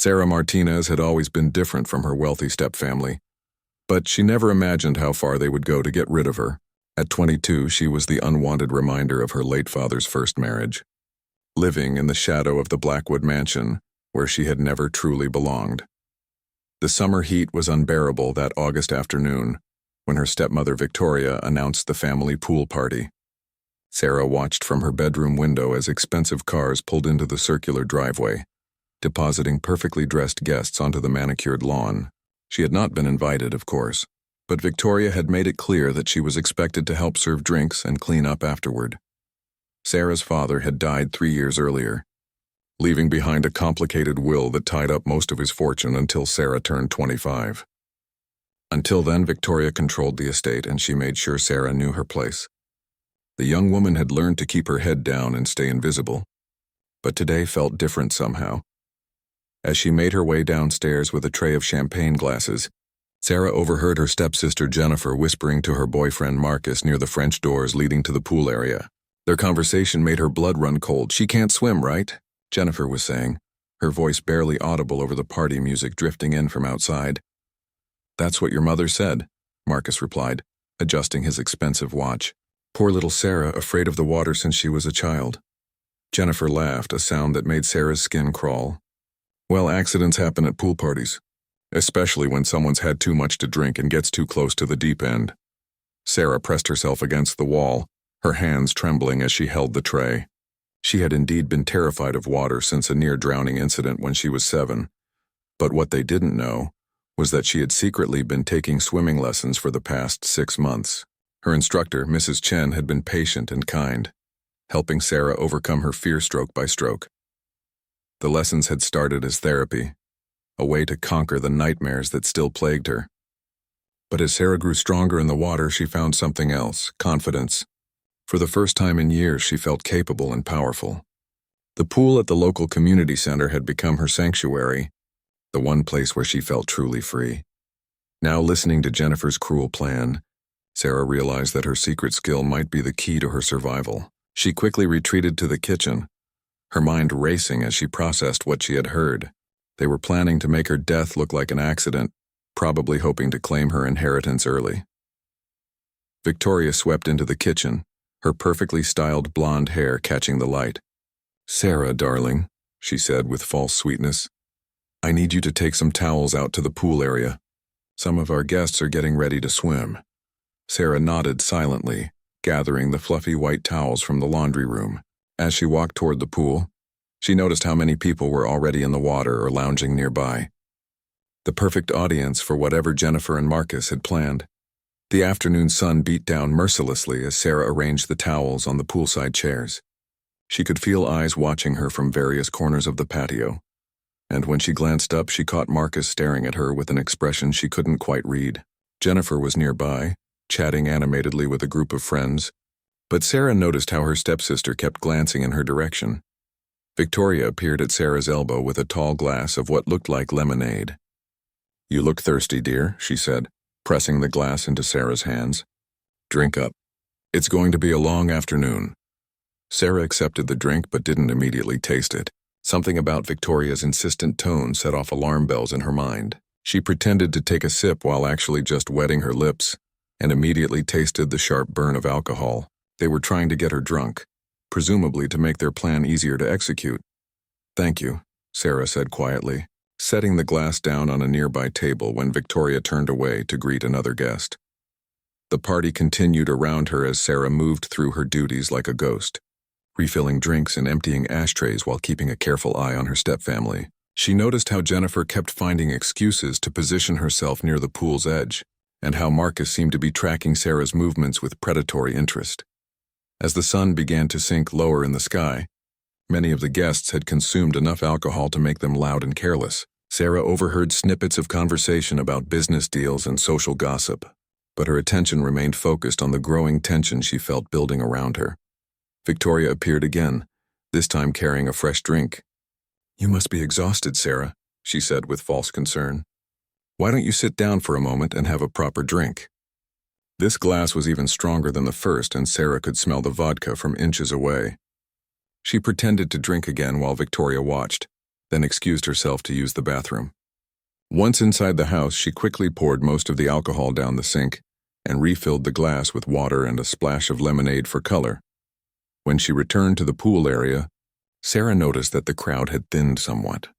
Sarah Martinez had always been different from her wealthy stepfamily, but she never imagined how far they would go to get rid of her. At 22, she was the unwanted reminder of her late father's first marriage, living in the shadow of the Blackwood mansion where she had never truly belonged. The summer heat was unbearable that August afternoon when her stepmother Victoria announced the family pool party. Sarah watched from her bedroom window as expensive cars pulled into the circular driveway, depositing perfectly dressed guests onto the manicured lawn. She had not been invited, of course, but Victoria had made it clear that she was expected to help serve drinks and clean up afterward. Sarah's father had died 3 years earlier, leaving behind a complicated will that tied up most of his fortune until Sarah turned 25. Until then, Victoria controlled the estate, and she made sure Sarah knew her place. The young woman had learned to keep her head down and stay invisible, but today felt different somehow. As she made her way downstairs with a tray of champagne glasses, Sarah overheard her stepsister Jennifer whispering to her boyfriend Marcus near the French doors leading to the pool area. Their conversation made her blood run cold. "She can't swim, right?" Jennifer was saying, her voice barely audible over the party music drifting in from outside. "That's what your mother said," Marcus replied, adjusting his expensive watch. "Poor little Sarah, afraid of the water since she was a child." Jennifer laughed, a sound that made Sarah's skin crawl. "Well, accidents happen at pool parties, especially when someone's had too much to drink and gets too close to the deep end." Sarah pressed herself against the wall, her hands trembling as she held the tray. She had indeed been terrified of water since a near-drowning incident when she was 7, but what they didn't know was that she had secretly been taking swimming lessons for the past 6 months. Her instructor, Mrs. Chen, had been patient and kind, helping Sarah overcome her fear stroke by stroke. The lessons had started as therapy, a way to conquer the nightmares that still plagued her. But as Sarah grew stronger in the water, she found something else: confidence. For the first time in years, she felt capable and powerful. The pool at the local community center had become her sanctuary, the one place where she felt truly free. Now, listening to Jennifer's cruel plan, Sarah realized that her secret skill might be the key to her survival. She quickly retreated to the kitchen, her mind racing as she processed what she had heard. They were planning to make her death look like an accident, probably hoping to claim her inheritance early. Victoria swept into the kitchen, her perfectly styled blonde hair catching the light. "Sarah, darling," she said with false sweetness, "I need you to take some towels out to the pool area. Some of our guests are getting ready to swim." Sarah nodded silently, gathering the fluffy white towels from the laundry room. As she walked toward the pool, she noticed how many people were already in the water or lounging nearby. The perfect audience for whatever Jennifer and Marcus had planned. The afternoon sun beat down mercilessly as Sarah arranged the towels on the poolside chairs. She could feel eyes watching her from various corners of the patio, and when she glanced up, she caught Marcus staring at her with an expression she couldn't quite read. Jennifer was nearby, chatting animatedly with a group of friends, but Sarah noticed how her stepsister kept glancing in her direction. Victoria appeared at Sarah's elbow with a tall glass of what looked like lemonade. "You look thirsty, dear," she said, pressing the glass into Sarah's hands. "Drink up. It's going to be a long afternoon." Sarah accepted the drink but didn't immediately taste it. Something about Victoria's insistent tone set off alarm bells in her mind. She pretended to take a sip while actually just wetting her lips, and immediately tasted the sharp burn of alcohol. They were trying to get her drunk, presumably to make their plan easier to execute. "Thank you," Sarah said quietly, setting the glass down on a nearby table when Victoria turned away to greet another guest. The party continued around her as Sarah moved through her duties like a ghost, refilling drinks and emptying ashtrays while keeping a careful eye on her stepfamily. She noticed how Jennifer kept finding excuses to position herself near the pool's edge, and how Marcus seemed to be tracking Sarah's movements with predatory interest. As the sun began to sink lower in the sky, many of the guests had consumed enough alcohol to make them loud and careless. Sarah overheard snippets of conversation about business deals and social gossip, but her attention remained focused on the growing tension she felt building around her. Victoria appeared again, this time carrying a fresh drink. "You must be exhausted, Sarah," she said with false concern. "Why don't you sit down for a moment and have a proper drink?" This glass was even stronger than the first, and Sarah could smell the vodka from inches away. She pretended to drink again while Victoria watched, then excused herself to use the bathroom. Once inside the house, she quickly poured most of the alcohol down the sink and refilled the glass with water and a splash of lemonade for color. When she returned to the pool area, Sarah noticed that the crowd had thinned somewhat.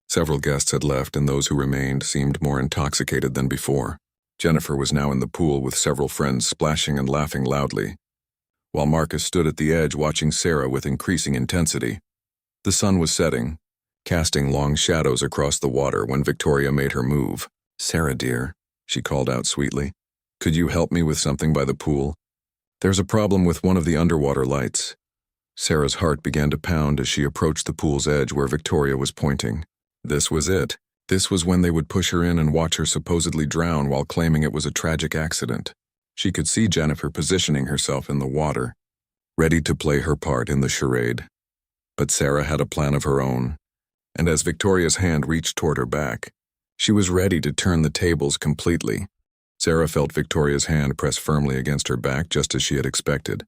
Several guests had left, and those who remained seemed more intoxicated than before. Jennifer was now in the pool with several friends splashing and laughing loudly, while Marcus stood at the edge watching Sarah with increasing intensity. The sun was setting, casting long shadows across the water when Victoria made her move. "Sarah, dear," she called out sweetly, "could you help me with something by the pool? There's a problem with one of the underwater lights." Sarah's heart began to pound as she approached the pool's edge where Victoria was pointing. This was it. This was when they would push her in and watch her supposedly drown while claiming it was a tragic accident. She could see Jennifer positioning herself in the water, ready to play her part in the charade. But Sarah had a plan of her own, and as Victoria's hand reached toward her back, she was ready to turn the tables completely. Sarah felt Victoria's hand press firmly against her back just as she had expected,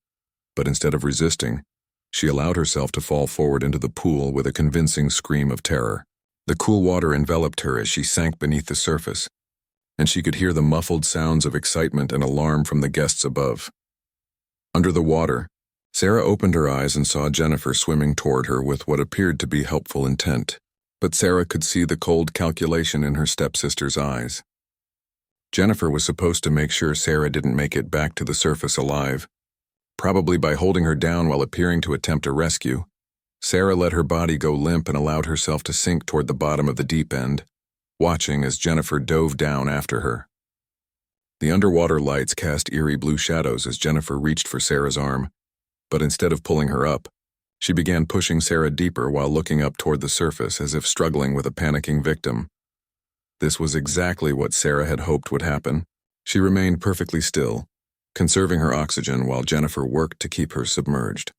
but instead of resisting, she allowed herself to fall forward into the pool with a convincing scream of terror. The cool water enveloped her as she sank beneath the surface, and she could hear the muffled sounds of excitement and alarm from the guests above. Under the water, Sarah opened her eyes and saw Jennifer swimming toward her with what appeared to be helpful intent, but Sarah could see the cold calculation in her stepsister's eyes. Jennifer was supposed to make sure Sarah didn't make it back to the surface alive, probably by holding her down while appearing to attempt a rescue. Sarah let her body go limp and allowed herself to sink toward the bottom of the deep end, watching as Jennifer dove down after her. The underwater lights cast eerie blue shadows as Jennifer reached for Sarah's arm, but instead of pulling her up, she began pushing Sarah deeper while looking up toward the surface as if struggling with a panicking victim. This was exactly what Sarah had hoped would happen. She remained perfectly still, conserving her oxygen while Jennifer worked to keep her submerged.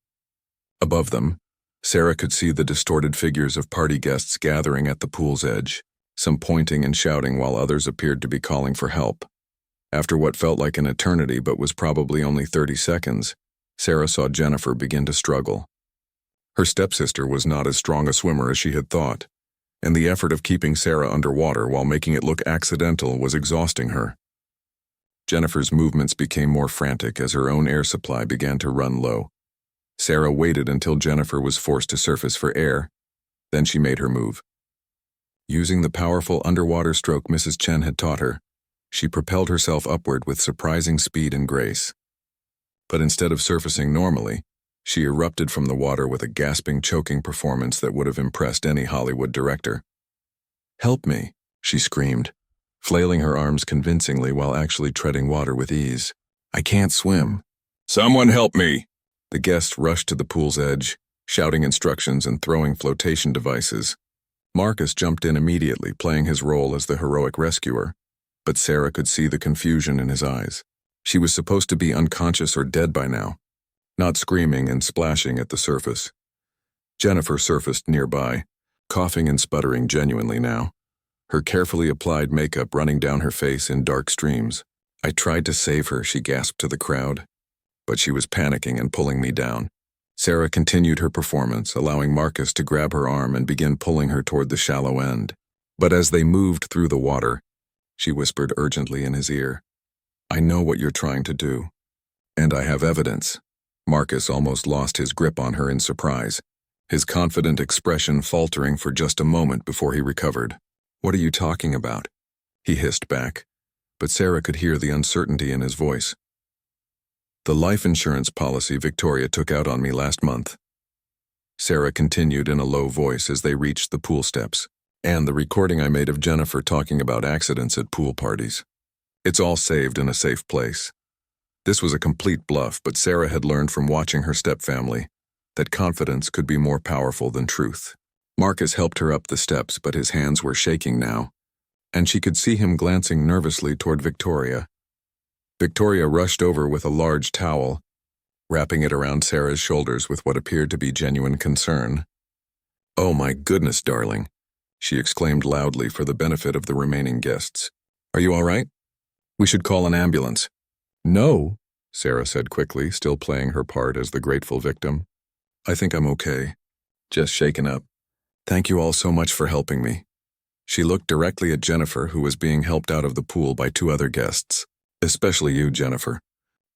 Above them, Sarah could see the distorted figures of party guests gathering at the pool's edge, some pointing and shouting while others appeared to be calling for help. After what felt like an eternity but was probably only 30 seconds, Sarah saw Jennifer begin to struggle. Her stepsister was not as strong a swimmer as she had thought, and the effort of keeping Sarah underwater while making it look accidental was exhausting her. Jennifer's movements became more frantic as her own air supply began to run low. Sarah waited until Jennifer was forced to surface for air, then she made her move. Using the powerful underwater stroke Mrs. Chen had taught her, she propelled herself upward with surprising speed and grace. But instead of surfacing normally, she erupted from the water with a gasping, choking performance that would have impressed any Hollywood director. "Help me," she screamed, flailing her arms convincingly while actually treading water with ease. "I can't swim." "Someone help me!" The guests rushed to the pool's edge, shouting instructions and throwing flotation devices. Marcus jumped in immediately, playing his role as the heroic rescuer, but Sarah could see the confusion in his eyes. She was supposed to be unconscious or dead by now, not screaming and splashing at the surface. Jennifer surfaced nearby, coughing and sputtering genuinely now, her carefully applied makeup running down her face in dark streams. "I tried to save her," she gasped to the crowd, "but she was panicking and pulling me down." Sarah continued her performance, allowing Marcus to grab her arm and begin pulling her toward the shallow end. But as they moved through the water, she whispered urgently in his ear, "I know what you're trying to do, and I have evidence." Marcus almost lost his grip on her in surprise, his confident expression faltering for just a moment before he recovered. "What are you talking about?" he hissed back, but Sarah could hear the uncertainty in his voice. "The life insurance policy Victoria took out on me last month," Sarah continued in a low voice as they reached the pool steps, "and the recording I made of Jennifer talking about accidents at pool parties. It's all saved in a safe place." This was a complete bluff, but Sarah had learned from watching her stepfamily that confidence could be more powerful than truth. Marcus helped her up the steps, but his hands were shaking now, and she could see him glancing nervously toward Victoria. Victoria rushed over with a large towel, wrapping it around Sarah's shoulders with what appeared to be genuine concern. "Oh my goodness, darling," she exclaimed loudly for the benefit of the remaining guests. "Are you all right? We should call an ambulance." "No," Sarah said quickly, still playing her part as the grateful victim. "I think I'm okay. Just shaken up." Thank you all so much for helping me." She looked directly at Jennifer, who was being helped out of the pool by two other guests. "Especially you, Jennifer.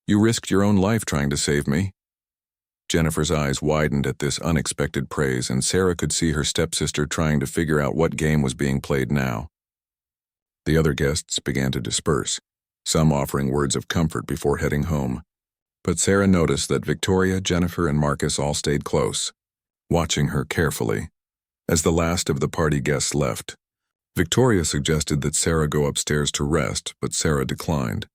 You risked your own life trying to save me." Jennifer's eyes widened at this unexpected praise, and Sarah could see her stepsister trying to figure out what game was being played now. The other guests began to disperse, some offering words of comfort before heading home. But Sarah noticed that Victoria, Jennifer, and Marcus all stayed close, watching her carefully. As the last of the party guests left, Victoria suggested that Sarah go upstairs to rest, but Sarah declined.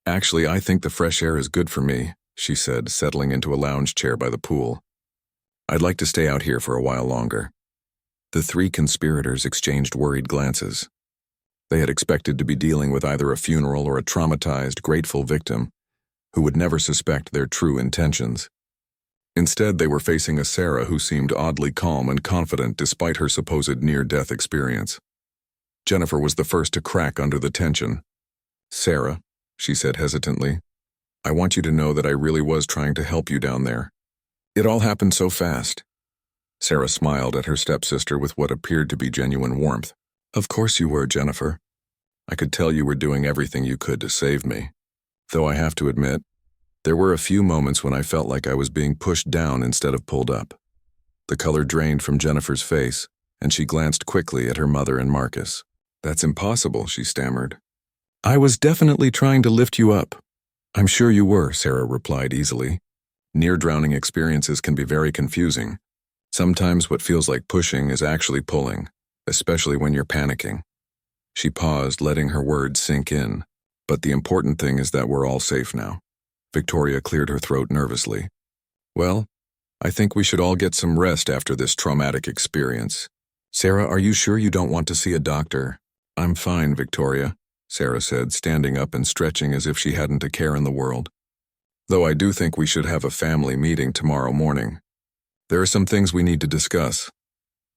"Actually, I think the fresh air is good for me," she said, settling into a lounge chair by the pool. "I'd like to stay out here for a while longer." The three conspirators exchanged worried glances. They had expected to be dealing with either a funeral or a traumatized, grateful victim who would never suspect their true intentions. Instead, they were facing a Sarah who seemed oddly calm and confident despite her supposed near-death experience. Jennifer was the first to crack under the tension. "Sarah," she said hesitantly, "I want you to know that I really was trying to help you down there. It all happened so fast." Sarah smiled at her stepsister with what appeared to be genuine warmth. "Of course you were, Jennifer. I could tell you were doing everything you could to save me. Though I have to admit, there were a few moments when I felt like I was being pushed down instead of pulled up." The color drained from Jennifer's face, and she glanced quickly at her mother and Marcus. "That's impossible," she stammered. "I was definitely trying to lift you up." "I'm sure you were," Sarah replied easily. "Near-drowning experiences can be very confusing. Sometimes what feels like pushing is actually pulling, especially when you're panicking." She paused, letting her words sink in. "But the important thing is that we're all safe now." Victoria cleared her throat nervously. "Well, I think we should all get some rest after this traumatic experience. Sarah, are you sure you don't want to see a doctor?" "I'm fine, Victoria," Sarah said, standing up and stretching as if she hadn't a care in the world. "Though I do think we should have a family meeting tomorrow morning. There are some things we need to discuss."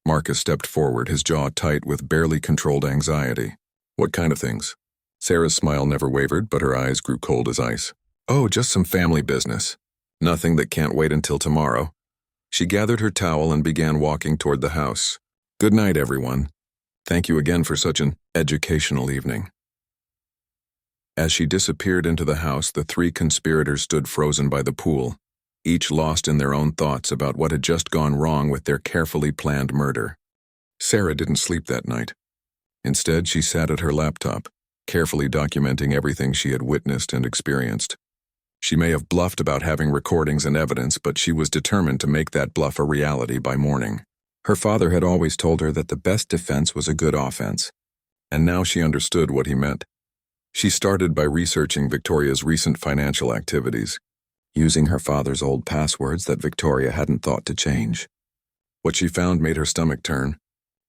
Marcus stepped forward, his jaw tight with barely controlled anxiety. "What kind of things?" Sarah's smile never wavered, but her eyes grew cold as ice. "Oh, just some family business. Nothing that can't wait until tomorrow." She gathered her towel and began walking toward the house. "Good night, everyone. Thank you again for such an educational evening." As she disappeared into the house, the three conspirators stood frozen by the pool, each lost in their own thoughts about what had just gone wrong with their carefully planned murder. Sarah didn't sleep that night. Instead, she sat at her laptop, carefully documenting everything she had witnessed and experienced. She may have bluffed about having recordings and evidence, but she was determined to make that bluff a reality by morning. Her father had always told her that the best defense was a good offense, and now she understood what he meant. She started by researching Victoria's recent financial activities, using her father's old passwords that Victoria hadn't thought to change. What she found made her stomach turn.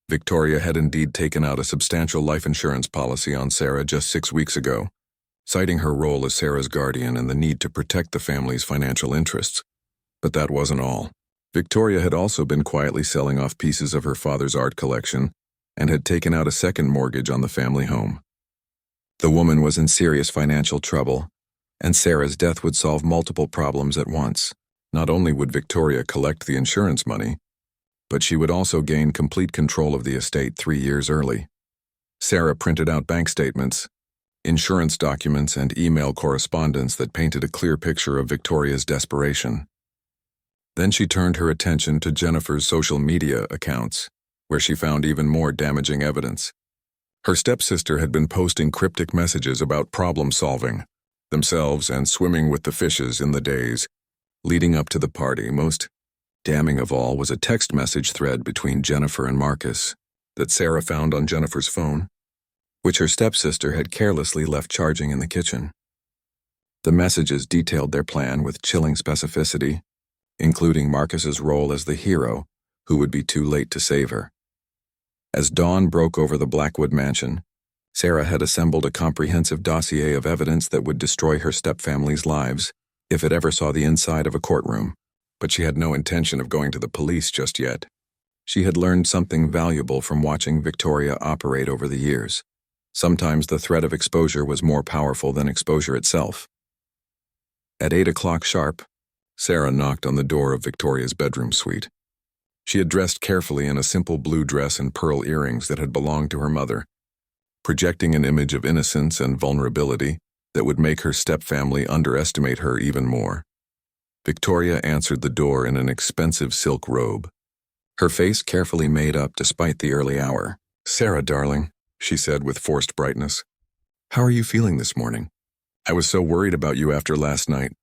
Victoria had indeed taken out a substantial life insurance policy on Sarah just 6 weeks ago, citing her role as Sarah's guardian and the need to protect the family's financial interests. But that wasn't all. Victoria had also been quietly selling off pieces of her father's art collection and had taken out a second mortgage on the family home. The woman was in serious financial trouble, and Sarah's death would solve multiple problems at once. Not only would Victoria collect the insurance money, but she would also gain complete control of the estate 3 years early. Sarah printed out bank statements, insurance documents, and email correspondence that painted a clear picture of Victoria's desperation. Then she turned her attention to Jennifer's social media accounts, where she found even more damaging evidence. Her stepsister had been posting cryptic messages about problem-solving, themselves, and swimming with the fishes in the days leading up to the party. Most damning of all was a text message thread between Jennifer and Marcus that Sarah found on Jennifer's phone, which her stepsister had carelessly left charging in the kitchen. The messages detailed their plan with chilling specificity, including Marcus's role as the hero who would be too late to save her. As dawn broke over the Blackwood mansion, Sarah had assembled a comprehensive dossier of evidence that would destroy her stepfamily's lives if it ever saw the inside of a courtroom. But she had no intention of going to the police just yet. She had learned something valuable from watching Victoria operate over the years. Sometimes the threat of exposure was more powerful than exposure itself. At 8 o'clock sharp, Sarah knocked on the door of Victoria's bedroom suite. She had dressed carefully in a simple blue dress and pearl earrings that had belonged to her mother, projecting an image of innocence and vulnerability that would make her stepfamily underestimate her even more. Victoria answered the door in an expensive silk robe, her face carefully made up despite the early hour. "Sarah, darling," she said with forced brightness. "How are you feeling this morning? I was so worried about you after last night."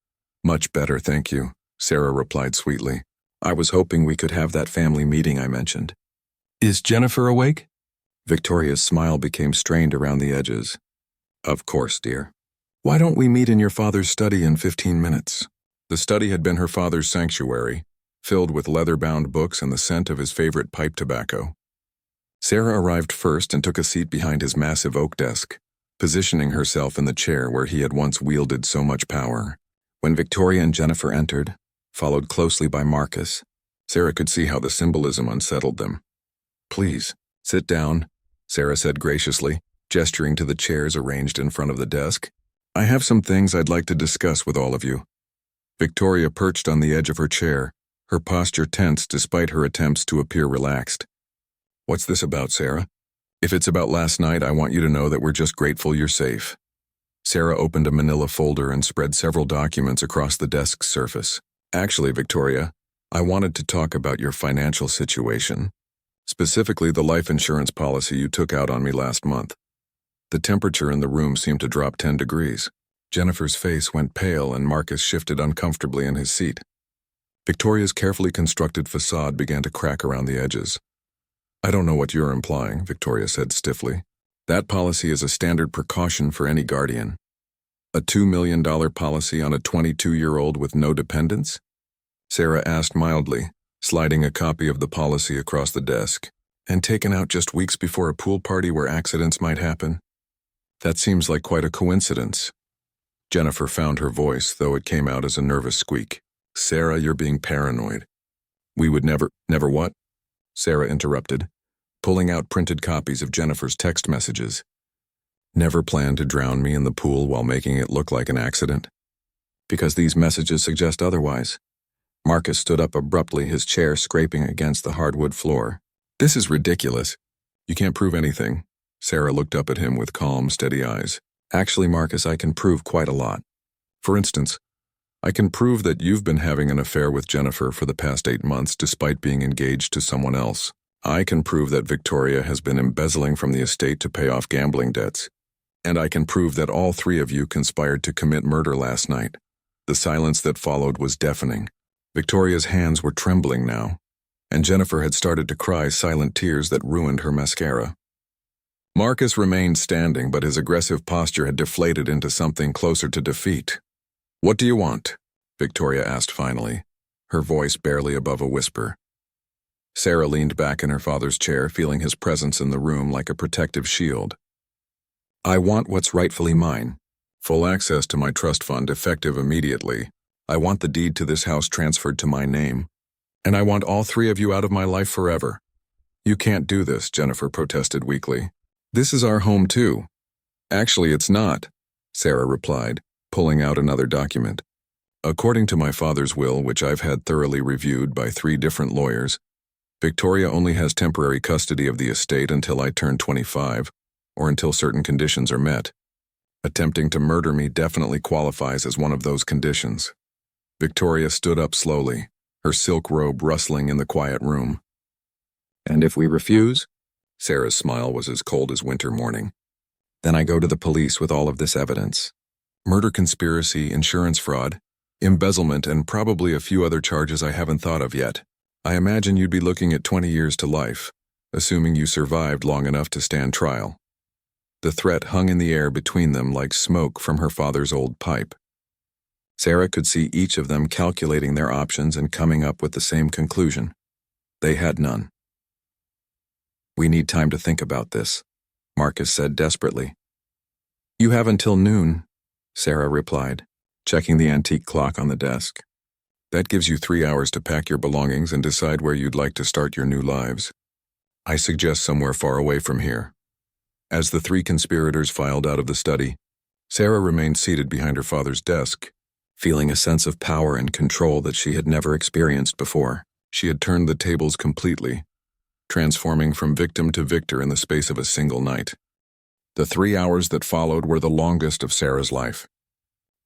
"Much better, thank you," Sarah replied sweetly. "I was hoping we could have that family meeting I mentioned." "Is Jennifer awake?" Victoria's smile became strained around the edges. "Of course, dear. Why don't we meet in your father's study in 15 minutes? The study had been her father's sanctuary, filled with leather-bound books and the scent of his favorite pipe tobacco. Sarah arrived first and took a seat behind his massive oak desk, positioning herself in the chair where he had once wielded so much power. When Victoria and Jennifer entered, followed closely by Marcus, Sarah could see how the symbolism unsettled them. "Please, sit down," Sarah said graciously, gesturing to the chairs arranged in front of the desk. "I have some things I'd like to discuss with all of you." Victoria perched on the edge of her chair, her posture tense despite her attempts to appear relaxed. "What's this about, Sarah? If it's about last night, I want you to know that we're just grateful you're safe." Sarah opened a manila folder and spread several documents across the desk's surface. "Actually, Victoria, I wanted to talk about your financial situation, specifically the life insurance policy you took out on me last month." The temperature in the room seemed to drop 10 degrees. Jennifer's face went pale and Marcus shifted uncomfortably in his seat. Victoria's carefully constructed facade began to crack around the edges. "I don't know what you're implying," Victoria said stiffly. "That policy is a standard precaution for any guardian. A $2 million policy on a 22-year-old with no dependents?" Sarah asked mildly, sliding a copy of the policy across the desk. "And taken out just weeks before a pool party where accidents might happen? That seems like quite a coincidence." Jennifer found her voice, though it came out as a nervous squeak. "Sarah, you're being paranoid." "We would never—" "Never what?" Sarah interrupted, pulling out printed copies of Jennifer's text messages. "Never planned to drown me in the pool while making it look like an accident?" "Because these messages suggest otherwise." Marcus stood up abruptly, his chair scraping against the hardwood floor. "This is ridiculous. You can't prove anything." Sarah looked up at him with calm, steady eyes. "Actually, Marcus, I can prove quite a lot. For instance, I can prove that you've been having an affair with Jennifer for the past 8 months despite being engaged to someone else. I can prove that Victoria has been embezzling from the estate to pay off gambling debts. And I can prove that all 3 of you conspired to commit murder last night." The silence that followed was deafening. Victoria's hands were trembling now, and Jennifer had started to cry silent tears that ruined her mascara. Marcus remained standing, but his aggressive posture had deflated into something closer to defeat. "What do you want?" Victoria asked finally, her voice barely above a whisper. Sarah leaned back in her father's chair, feeling his presence in the room like a protective shield. "I want what's rightfully mine. Full access to my trust fund effective immediately. I want the deed to this house transferred to my name. And I want all 3 of you out of my life forever." "You can't do this," Jennifer protested weakly. "This is our home too." "Actually, it's not," Sarah replied, pulling out another document. "According to my father's will, which I've had thoroughly reviewed by 3 different lawyers, Victoria only has temporary custody of the estate until I turn 25, or until certain conditions are met. Attempting to murder me definitely qualifies as one of those conditions." Victoria stood up slowly, her silk robe rustling in the quiet room. "And if we refuse?" Sarah's smile was as cold as winter morning. "Then I go to the police with all of this evidence. Murder conspiracy, insurance fraud, embezzlement, and probably a few other charges I haven't thought of yet. I imagine you'd be looking at 20 years to life, assuming you survived long enough to stand trial." The threat hung in the air between them like smoke from her father's old pipe. Sarah could see each of them calculating their options and coming up with the same conclusion. They had none. "We need time to think about this," Marcus said desperately. "You have until noon," Sarah replied, checking the antique clock on the desk. "That gives you 3 hours to pack your belongings and decide where you'd like to start your new lives. I suggest somewhere far away from here." As the 3 conspirators filed out of the study, Sarah remained seated behind her father's desk, feeling a sense of power and control that she had never experienced before. She had turned the tables completely, transforming from victim to victor in the space of a single night. The 3 hours that followed were the longest of Sarah's life.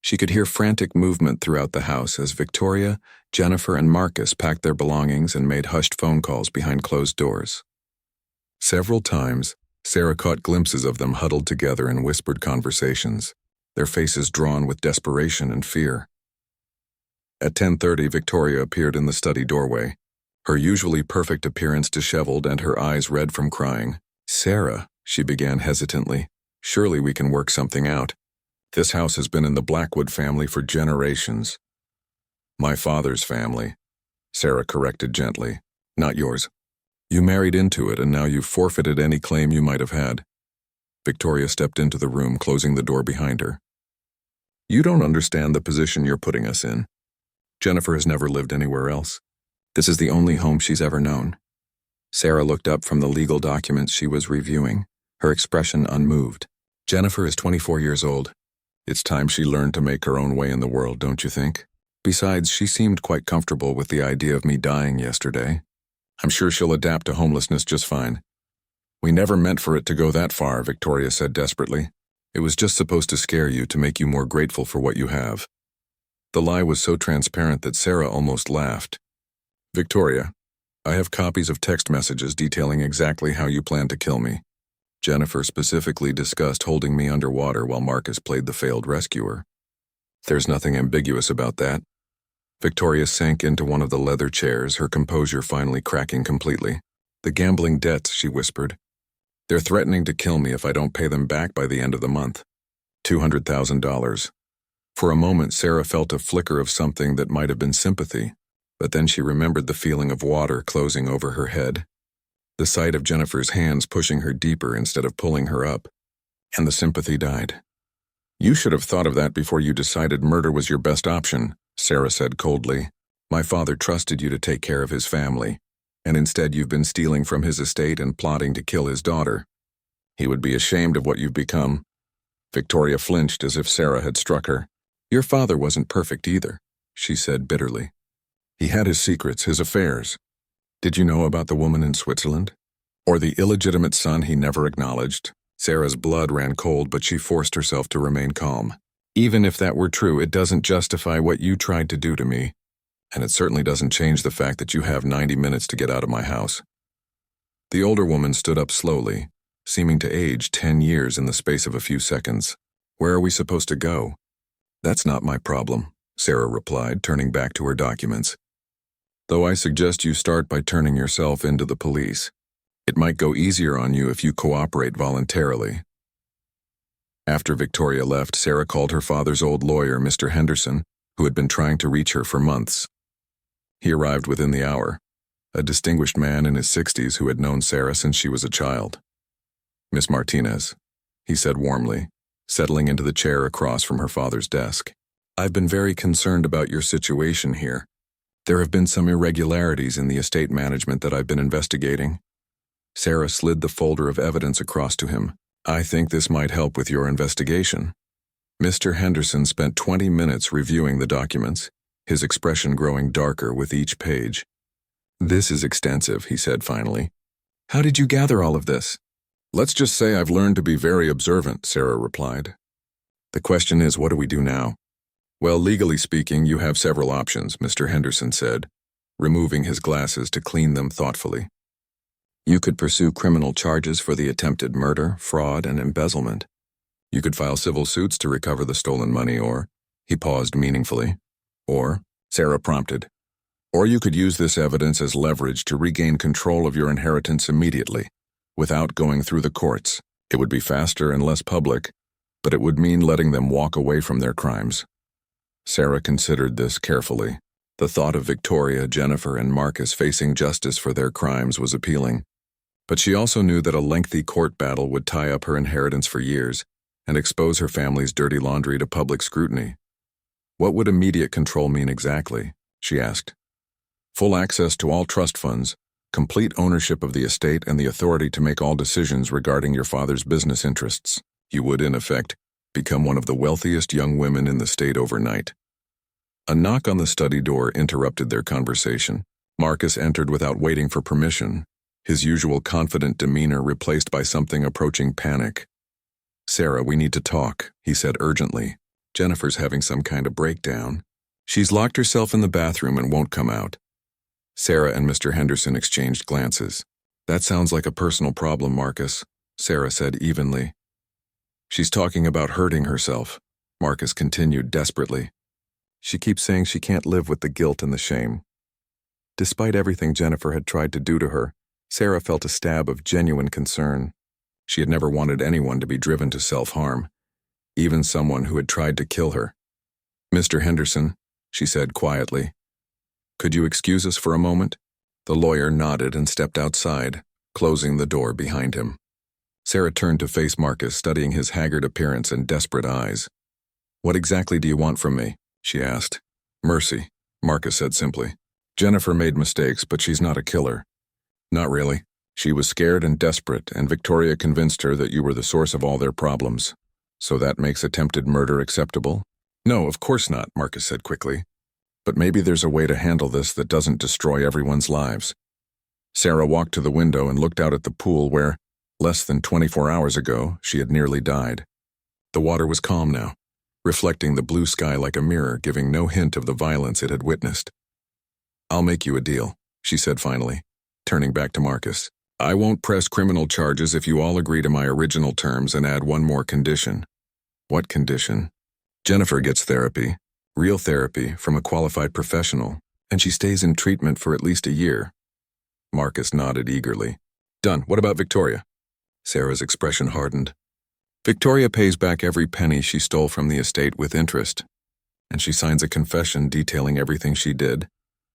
She could hear frantic movement throughout the house as Victoria, Jennifer, and Marcus packed their belongings and made hushed phone calls behind closed doors. Several times, Sarah caught glimpses of them huddled together in whispered conversations, their faces drawn with desperation and fear. At 10:30, Victoria appeared in the study doorway, her usually perfect appearance disheveled and her eyes red from crying. "Sarah," she began hesitantly, "surely we can work something out. This house has been in the Blackwood family for generations." "My father's family," Sarah corrected gently, "not yours. You married into it and now you've forfeited any claim you might have had." Victoria stepped into the room, closing the door behind her. "You don't understand the position you're putting us in. Jennifer has never lived anywhere else. This is the only home she's ever known." Sarah looked up from the legal documents she was reviewing, her expression unmoved. "Jennifer is 24 years old. It's time she learned to make her own way in the world, don't you think? Besides, she seemed quite comfortable with the idea of me dying yesterday. I'm sure she'll adapt to homelessness just fine." "We never meant for it to go that far," Victoria said desperately. "It was just supposed to scare you, to make you more grateful for what you have." The lie was so transparent that Sarah almost laughed. "Victoria, I have copies of text messages detailing exactly how you plan to kill me. Jennifer specifically discussed holding me underwater while Marcus played the failed rescuer. There's nothing ambiguous about that." Victoria sank into one of the leather chairs, her composure finally cracking completely. "The gambling debts," she whispered. "They're threatening to kill me if I don't pay them back by the end of the month. $200,000. For a moment, Sarah felt a flicker of something that might have been sympathy, but then she remembered the feeling of water closing over her head, the sight of Jennifer's hands pushing her deeper instead of pulling her up, and the sympathy died. "You should have thought of that before you decided murder was your best option," Sarah said coldly. "My father trusted you to take care of his family, and instead you've been stealing from his estate and plotting to kill his daughter. He would be ashamed of what you've become." Victoria flinched as if Sarah had struck her. "Your father wasn't perfect either," she said bitterly. "He had his secrets, his affairs. Did you know about the woman in Switzerland? Or the illegitimate son he never acknowledged?" Sarah's blood ran cold, but she forced herself to remain calm. "Even if that were true, it doesn't justify what you tried to do to me. And it certainly doesn't change the fact that you have 90 minutes to get out of my house." The older woman stood up slowly, seeming to age 10 years in the space of a few seconds. "Where are we supposed to go?" "That's not my problem," Sarah replied, turning back to her documents. "Though I suggest you start by turning yourself into the police. It might go easier on you if you cooperate voluntarily." After Victoria left, Sarah called her father's old lawyer, Mr. Henderson, who had been trying to reach her for months. He arrived within the hour, a distinguished man in his 60s who had known Sarah since she was a child. "Miss Martinez," he said warmly, settling into the chair across from her father's desk. "I've been very concerned about your situation here. There have been some irregularities in the estate management that I've been investigating." Sarah slid the folder of evidence across to him. "I think this might help with your investigation." Mr. Henderson spent 20 minutes reviewing the documents, his expression growing darker with each page. "This is extensive," he said finally. "How did you gather all of this?" "Let's just say I've learned to be very observant," Sarah replied. "The question is, what do we do now?" "Well, legally speaking, you have several options," Mr. Henderson said, removing his glasses to clean them thoughtfully. "You could pursue criminal charges for the attempted murder, fraud, and embezzlement. You could file civil suits to recover the stolen money, or—" He paused meaningfully. "Or," Sarah prompted, "or you could use this evidence as leverage to regain control of your inheritance immediately, without going through the courts. It would be faster and less public, but it would mean letting them walk away from their crimes." Sarah considered this carefully. The thought of Victoria, Jennifer, and Marcus facing justice for their crimes was appealing. But she also knew that a lengthy court battle would tie up her inheritance for years and expose her family's dirty laundry to public scrutiny. "What would immediate control mean exactly?" she asked. "Full access to all trust funds, complete ownership of the estate, and the authority to make all decisions regarding your father's business interests. You would, in effect, become one of the wealthiest young women in the state overnight." A knock on the study door interrupted their conversation. Marcus entered without waiting for permission, his usual confident demeanor replaced by something approaching panic. "Sarah, we need to talk," he said urgently. "Jennifer's having some kind of breakdown. She's locked herself in the bathroom and won't come out." Sarah and Mr. Henderson exchanged glances. "That sounds like a personal problem, Marcus," Sarah said evenly. "She's talking about hurting herself," Marcus continued desperately. "She keeps saying she can't live with the guilt and the shame." Despite everything Jennifer had tried to do to her, Sarah felt a stab of genuine concern. She had never wanted anyone to be driven to self-harm, even someone who had tried to kill her. "Mr. Henderson," she said quietly, "could you excuse us for a moment?" The lawyer nodded and stepped outside, closing the door behind him. Sarah turned to face Marcus, studying his haggard appearance and desperate eyes. "What exactly do you want from me?" she asked. "Mercy," Marcus said simply. "Jennifer made mistakes, but she's not a killer." "Not really. She was scared and desperate, and Victoria convinced her that you were the source of all their problems. So that makes attempted murder acceptable?" "No, of course not," Marcus said quickly. "But maybe there's a way to handle this that doesn't destroy everyone's lives." Sarah walked to the window and looked out at the pool where, less than 24 hours ago, she had nearly died. The water was calm now, reflecting the blue sky like a mirror, giving no hint of the violence it had witnessed. "I'll make you a deal," she said finally, turning back to Marcus. "I won't press criminal charges if you all agree to my original terms and add one more condition." "What condition?" "Jennifer gets therapy, real therapy, from a qualified professional, and she stays in treatment for at least a year." Marcus nodded eagerly. "Done. What about Victoria?" Sarah's expression hardened. "Victoria pays back every penny she stole from the estate with interest, and she signs a confession detailing everything she did,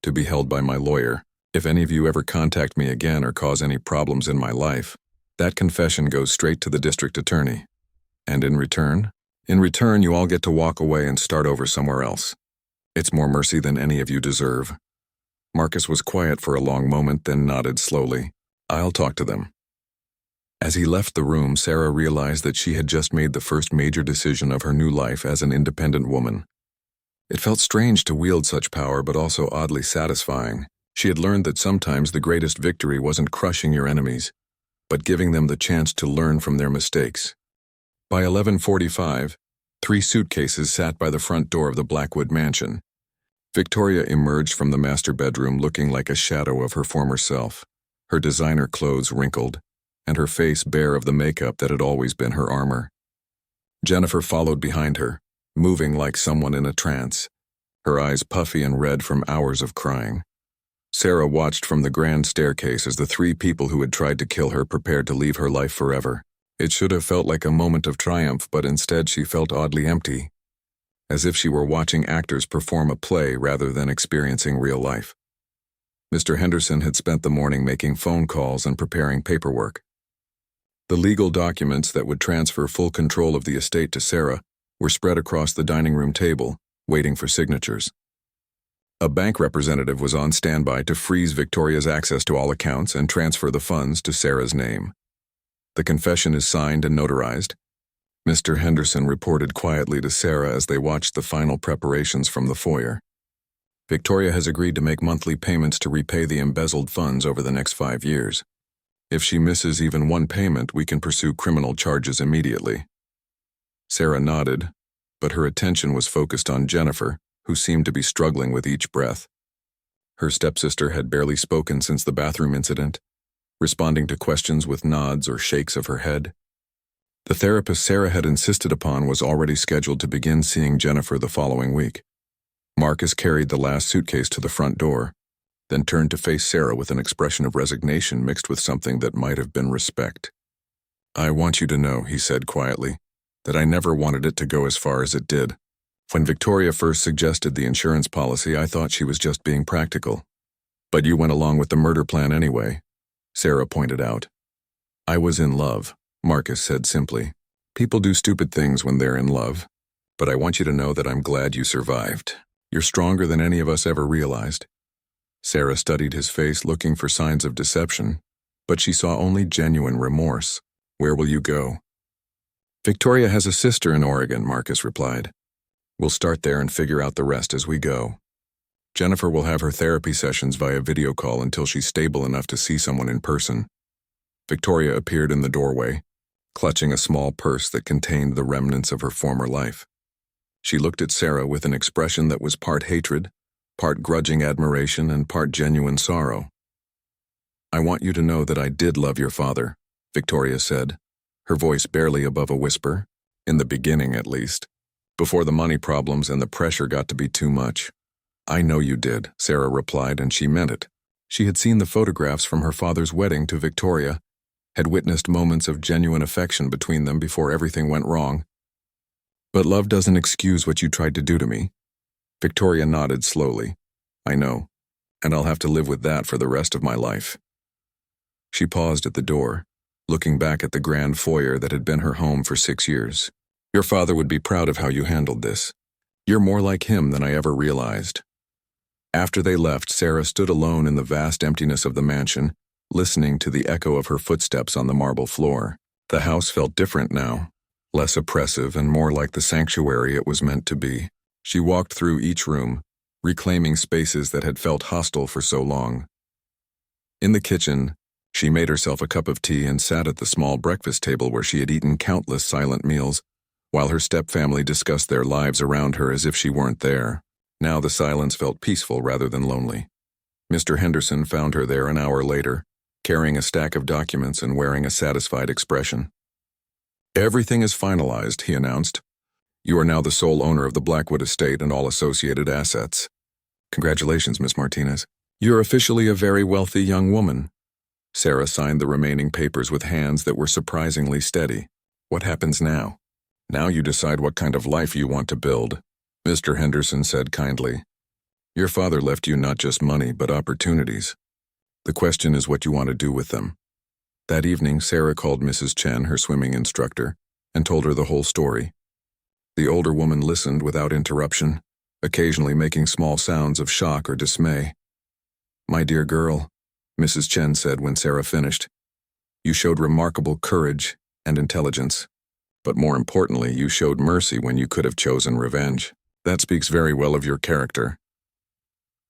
to be held by my lawyer. If any of you ever contact me again or cause any problems in my life, that confession goes straight to the district attorney. And in return, you all get to walk away and start over somewhere else. It's more mercy than any of you deserve." Marcus was quiet for a long moment, then nodded slowly. "I'll talk to them." As he left the room, Sarah realized that she had just made the first major decision of her new life as an independent woman. It felt strange to wield such power, but also oddly satisfying. She had learned that sometimes the greatest victory wasn't crushing your enemies, but giving them the chance to learn from their mistakes. By 11:45, 3 suitcases sat by the front door of the Blackwood mansion. Victoria emerged from the master bedroom looking like a shadow of her former self, her designer clothes wrinkled, and her face bare of the makeup that had always been her armor. Jennifer followed behind her, moving like someone in a trance, her eyes puffy and red from hours of crying. Sarah watched from the grand staircase as the 3 people who had tried to kill her prepared to leave her life forever. It should have felt like a moment of triumph, but instead she felt oddly empty, as if she were watching actors perform a play rather than experiencing real life. Mr. Henderson had spent the morning making phone calls and preparing paperwork. The legal documents that would transfer full control of the estate to Sarah were spread across the dining room table, waiting for signatures. A bank representative was on standby to freeze Victoria's access to all accounts and transfer the funds to Sarah's name. "The confession is signed and notarized," Mr. Henderson reported quietly to Sarah as they watched the final preparations from the foyer. "Victoria has agreed to make monthly payments to repay the embezzled funds over the next 5 years. If she misses even one payment, we can pursue criminal charges immediately." Sarah nodded, but her attention was focused on Jennifer, who seemed to be struggling with each breath. Her stepsister had barely spoken since the bathroom incident, responding to questions with nods or shakes of her head. The therapist Sarah had insisted upon was already scheduled to begin seeing Jennifer the following week. Marcus carried the last suitcase to the front door, then turned to face Sarah with an expression of resignation mixed with something that might have been respect. "I want you to know," he said quietly, "that I never wanted it to go as far as it did. When Victoria first suggested the insurance policy, I thought she was just being practical. But you went along with the murder plan anyway," Sarah pointed out. "I was in love," Marcus said simply. "People do stupid things when they're in love, but I want you to know that I'm glad you survived. You're stronger than any of us ever realized." Sarah studied his face, looking for signs of deception, but she saw only genuine remorse. "Where will you go?" "Victoria has a sister in Oregon," Marcus replied. "We'll start there and figure out the rest as we go." Jennifer will have her therapy sessions via video call until she's stable enough to see someone in person. Victoria appeared in the doorway, clutching a small purse that contained the remnants of her former life. She looked at Sarah with an expression that was part hatred, part grudging admiration, and part genuine sorrow. "I want you to know that I did love your father," Victoria said, her voice barely above a whisper, in the beginning at least, before the money problems and the pressure got to be too much. "I know you did," Sarah replied, and she meant it. She had seen the photographs from her father's wedding to Victoria, had witnessed moments of genuine affection between them before everything went wrong. "But love doesn't excuse what you tried to do to me." Victoria nodded slowly. "I know, and I'll have to live with that for the rest of my life." She paused at the door, looking back at the grand foyer that had been her home for 6 years. "Your father would be proud of how you handled this. You're more like him than I ever realized." After they left, Sarah stood alone in the vast emptiness of the mansion, listening to the echo of her footsteps on the marble floor. The house felt different now, less oppressive and more like the sanctuary it was meant to be. She walked through each room, reclaiming spaces that had felt hostile for so long. In the kitchen, she made herself a cup of tea and sat at the small breakfast table where she had eaten countless silent meals, while her step-family discussed their lives around her as if she weren't there. Now the silence felt peaceful rather than lonely. Mr. Henderson found her there an hour later, carrying a stack of documents and wearing a satisfied expression. "Everything is finalized," he announced. "You are now the sole owner of the Blackwood estate and all associated assets." "Congratulations, Miss Martinez. You're officially a very wealthy young woman." Sarah signed the remaining papers with hands that were surprisingly steady. "What happens now?" "Now you decide what kind of life you want to build," Mr. Henderson said kindly. "Your father left you not just money, but opportunities. The question is what you want to do with them." That evening, Sarah called Mrs. Chen, her swimming instructor, and told her the whole story. The older woman listened without interruption, occasionally making small sounds of shock or dismay. "My dear girl," Mrs. Chen said when Sarah finished, "you showed remarkable courage and intelligence. But more importantly, you showed mercy when you could have chosen revenge. That speaks very well of your character."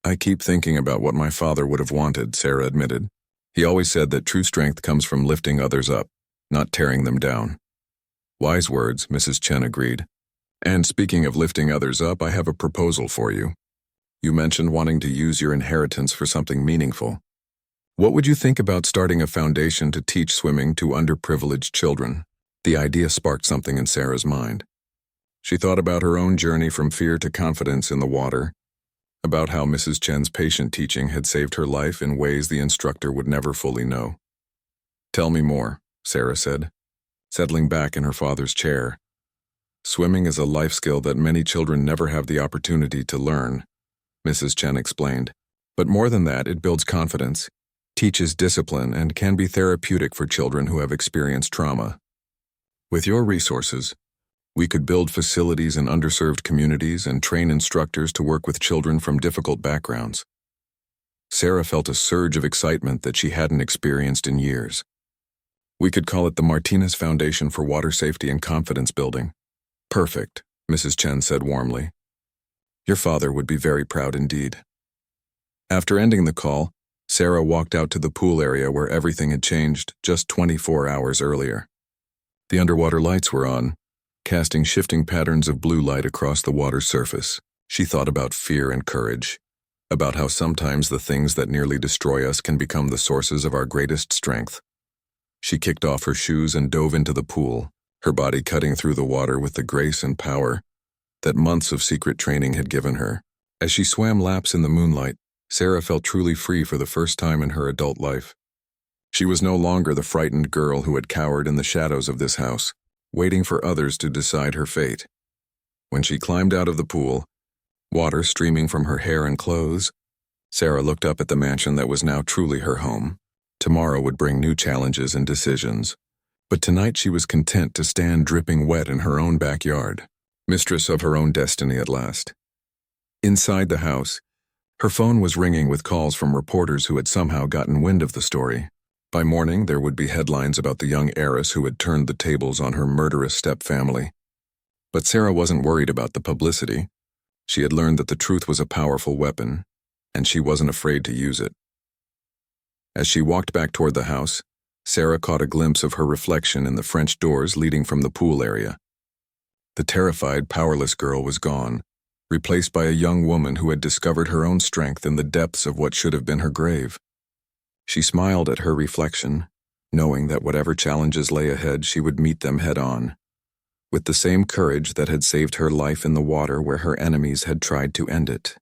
"I keep thinking about what my father would have wanted," Sarah admitted. "He always said that true strength comes from lifting others up, not tearing them down." "Wise words," Mrs. Chen agreed. "And speaking of lifting others up, I have a proposal for you. You mentioned wanting to use your inheritance for something meaningful. What would you think about starting a foundation to teach swimming to underprivileged children?" The idea sparked something in Sarah's mind. She thought about her own journey from fear to confidence in the water, about how Mrs. Chen's patient teaching had saved her life in ways the instructor would never fully know. "Tell me more," Sarah said, settling back in her father's chair. "Swimming is a life skill that many children never have the opportunity to learn," Mrs. Chen explained. "But more than that, it builds confidence, teaches discipline, and can be therapeutic for children who have experienced trauma. With your resources, we could build facilities in underserved communities and train instructors to work with children from difficult backgrounds." Sarah felt a surge of excitement that she hadn't experienced in years. "We could call it the Martinez Foundation for Water Safety and Confidence Building." "Perfect," Mrs. Chen said warmly. "Your father would be very proud indeed." After ending the call, Sarah walked out to the pool area where everything had changed just 24 hours earlier. The underwater lights were on, casting shifting patterns of blue light across the water's surface. She thought about fear and courage, about how sometimes the things that nearly destroy us can become the sources of our greatest strength. She kicked off her shoes and dove into the pool, her body cutting through the water with the grace and power that months of secret training had given her. As she swam laps in the moonlight, Sarah felt truly free for the first time in her adult life. She was no longer the frightened girl who had cowered in the shadows of this house, waiting for others to decide her fate. When she climbed out of the pool, water streaming from her hair and clothes, Sarah looked up at the mansion that was now truly her home. Tomorrow would bring new challenges and decisions, but tonight she was content to stand dripping wet in her own backyard, mistress of her own destiny at last. Inside the house, her phone was ringing with calls from reporters who had somehow gotten wind of the story. By morning, there would be headlines about the young heiress who had turned the tables on her murderous step-family. But Sarah wasn't worried about the publicity. She had learned that the truth was a powerful weapon, and she wasn't afraid to use it. As she walked back toward the house, Sarah caught a glimpse of her reflection in the French doors leading from the pool area. The terrified, powerless girl was gone, replaced by a young woman who had discovered her own strength in the depths of what should have been her grave. She smiled at her reflection, knowing that whatever challenges lay ahead, she would meet them head-on, with the same courage that had saved her life in the water where her enemies had tried to end it.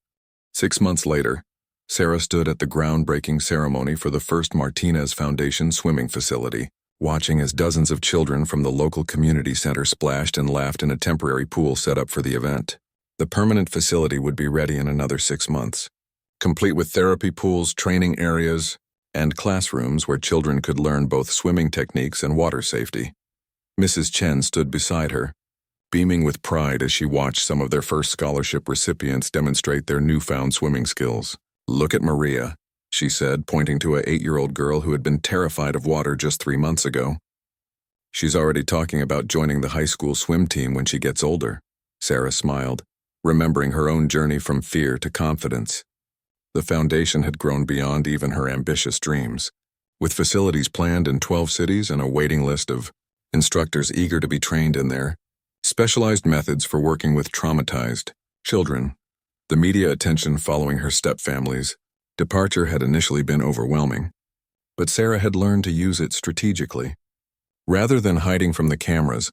6 months later, Sarah stood at the groundbreaking ceremony for the first Martinez Foundation swimming facility, watching as dozens of children from the local community center splashed and laughed in a temporary pool set up for the event. The permanent facility would be ready in another 6 months, complete with therapy pools, training areas, and classrooms where children could learn both swimming techniques and water safety. Mrs. Chen stood beside her, beaming with pride as she watched some of their first scholarship recipients demonstrate their newfound swimming skills. "Look at Maria," she said, pointing to an 8-year-old girl who had been terrified of water just 3 months ago. "She's already talking about joining the high school swim team when she gets older." Sarah smiled, remembering her own journey from fear to confidence. The foundation had grown beyond even her ambitious dreams, with facilities planned in 12 cities and a waiting list of instructors eager to be trained in their specialized methods for working with traumatized children. The media attention following her stepfamily's departure had initially been overwhelming, but Sarah had learned to use it strategically. Rather than hiding from the cameras,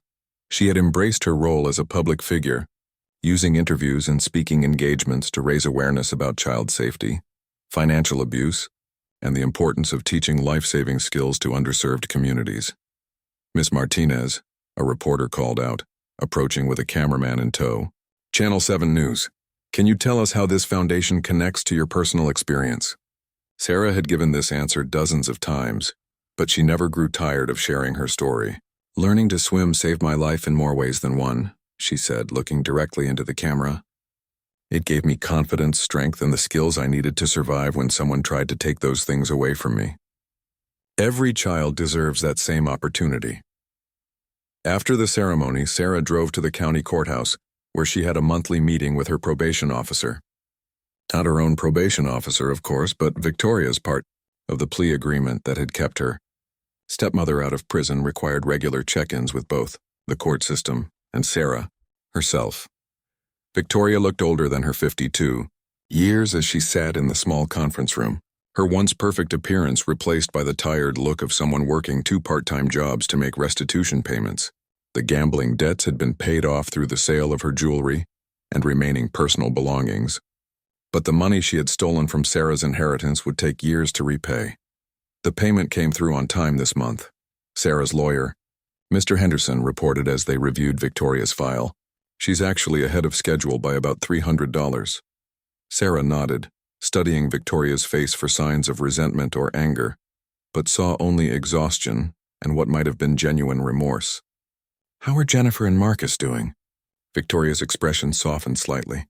she had embraced her role as a public figure, using interviews and speaking engagements to raise awareness about child safety, financial abuse, and the importance of teaching life-saving skills to underserved communities. "Miss Martinez," a reporter called out, approaching with a cameraman in tow. "Channel 7 News. Can you tell us how this foundation connects to your personal experience?" Sarah had given this answer dozens of times, but she never grew tired of sharing her story. "Learning to swim saved my life in more ways than one," she said, looking directly into the camera. "It gave me confidence, strength, and the skills I needed to survive when someone tried to take those things away from me. Every child deserves that same opportunity." After the ceremony, Sarah drove to the county courthouse, where she had a monthly meeting with her probation officer. Not her own probation officer, of course, but Victoria's part of the plea agreement that had kept her stepmother out of prison required regular check-ins with both the court system and Sarah herself. Victoria looked older than her 52 years as she sat in the small conference room, her once perfect appearance replaced by the tired look of someone working 2 part-time jobs to make restitution payments. The gambling debts had been paid off through the sale of her jewelry and remaining personal belongings, but the money she had stolen from Sarah's inheritance would take years to repay. The payment came through on time this month. Sarah's lawyer, Mr. Henderson, reported as they reviewed Victoria's file. "She's actually ahead of schedule by about $300. Sarah nodded, studying Victoria's face for signs of resentment or anger, but saw only exhaustion and what might have been genuine remorse. "How are Jennifer and Marcus doing?" Victoria's expression softened slightly.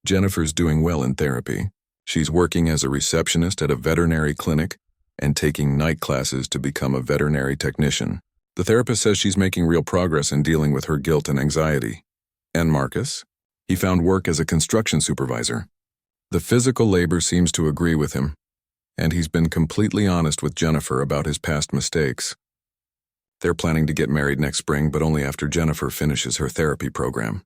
"Jennifer's doing well in therapy. She's working as a receptionist at a veterinary clinic and taking night classes to become a veterinary technician. The therapist says she's making real progress in dealing with her guilt and anxiety." "And Marcus?" "He found work as a construction supervisor. The physical labor seems to agree with him, and he's been completely honest with Jennifer about his past mistakes. They're planning to get married next spring, but only after Jennifer finishes her therapy program."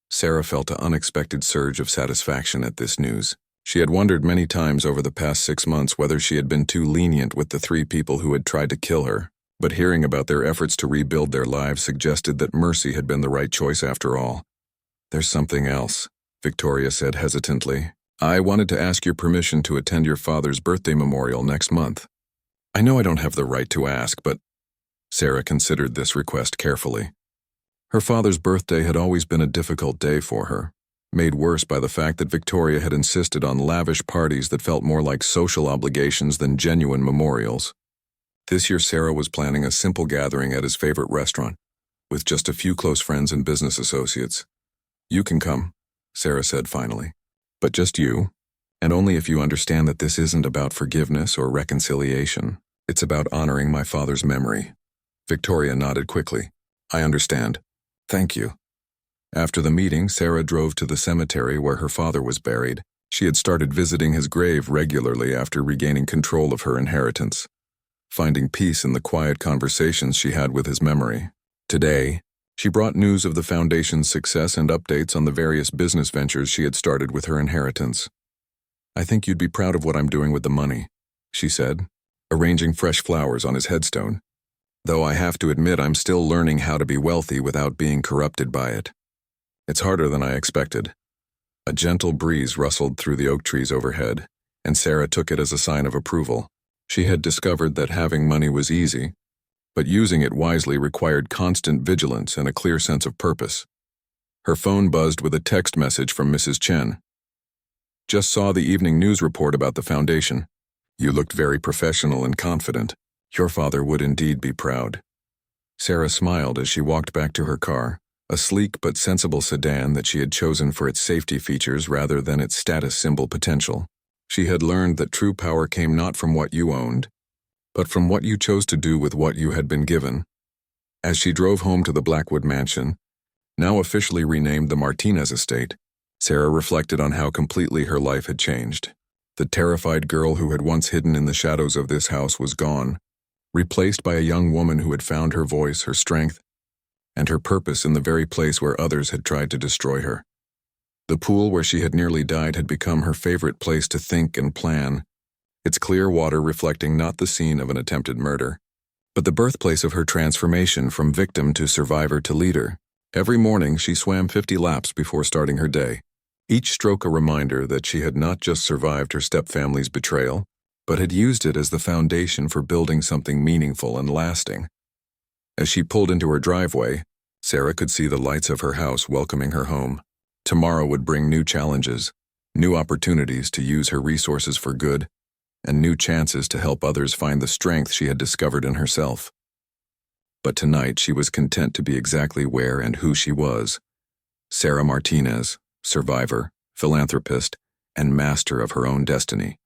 Sarah felt an unexpected surge of satisfaction at this news. She had wondered many times over the past 6 months whether she had been too lenient with the 3 people who had tried to kill her, but hearing about their efforts to rebuild their lives suggested that mercy had been the right choice after all. "There's something else," Victoria said hesitantly. "I wanted to ask your permission to attend your father's birthday memorial next month." "I know I don't have the right to ask, but—" Sarah considered this request carefully. Her father's birthday had always been a difficult day for her, made worse by the fact that Victoria had insisted on lavish parties that felt more like social obligations than genuine memorials. This year Sarah was planning a simple gathering at his favorite restaurant, with just a few close friends and business associates. "You can come," Sarah said finally. "But just you, and only if you understand that this isn't about forgiveness or reconciliation. It's about honoring my father's memory." Victoria nodded quickly. "I understand. Thank you." After the meeting, Sarah drove to the cemetery where her father was buried, She had started visiting his grave regularly after regaining control of her inheritance, finding peace in the quiet conversations she had with his memory. Today, she brought news of the foundation's success and updates on the various business ventures she had started with her inheritance. "I think you'd be proud of what I'm doing with the money," she said, arranging fresh flowers on his headstone. "Though I have to admit I'm still learning how to be wealthy without being corrupted by it. It's harder than I expected." A gentle breeze rustled through the oak trees overhead, and Sarah took it as a sign of approval. She had discovered that having money was easy, but using it wisely required constant vigilance and a clear sense of purpose. Her phone buzzed with a text message from Mrs. Chen. "Just saw the evening news report about the foundation. You looked very professional and confident. Your father would indeed be proud." Sarah smiled as she walked back to her car, a sleek but sensible sedan that she had chosen for its safety features rather than its status symbol potential. She had learned that true power came not from what you owned, but from what you chose to do with what you had been given. As she drove home to the Blackwood mansion, now officially renamed the Martinez estate, Sarah reflected on how completely her life had changed. The terrified girl who had once hidden in the shadows of this house was gone, replaced by a young woman who had found her voice, her strength, and her purpose in the very place where others had tried to destroy her. The pool where she had nearly died had become her favorite place to think and plan, its clear water reflecting not the scene of an attempted murder, but the birthplace of her transformation from victim to survivor to leader. Every morning she swam 50 laps before starting her day, each stroke a reminder that she had not just survived her stepfamily's betrayal, but had used it as the foundation for building something meaningful and lasting. As she pulled into her driveway, Sarah could see the lights of her house welcoming her home. Tomorrow would bring new challenges, new opportunities to use her resources for good, and new chances to help others find the strength she had discovered in herself. But tonight she was content to be exactly where and who she was. Sarah Martinez, survivor, philanthropist, and master of her own destiny.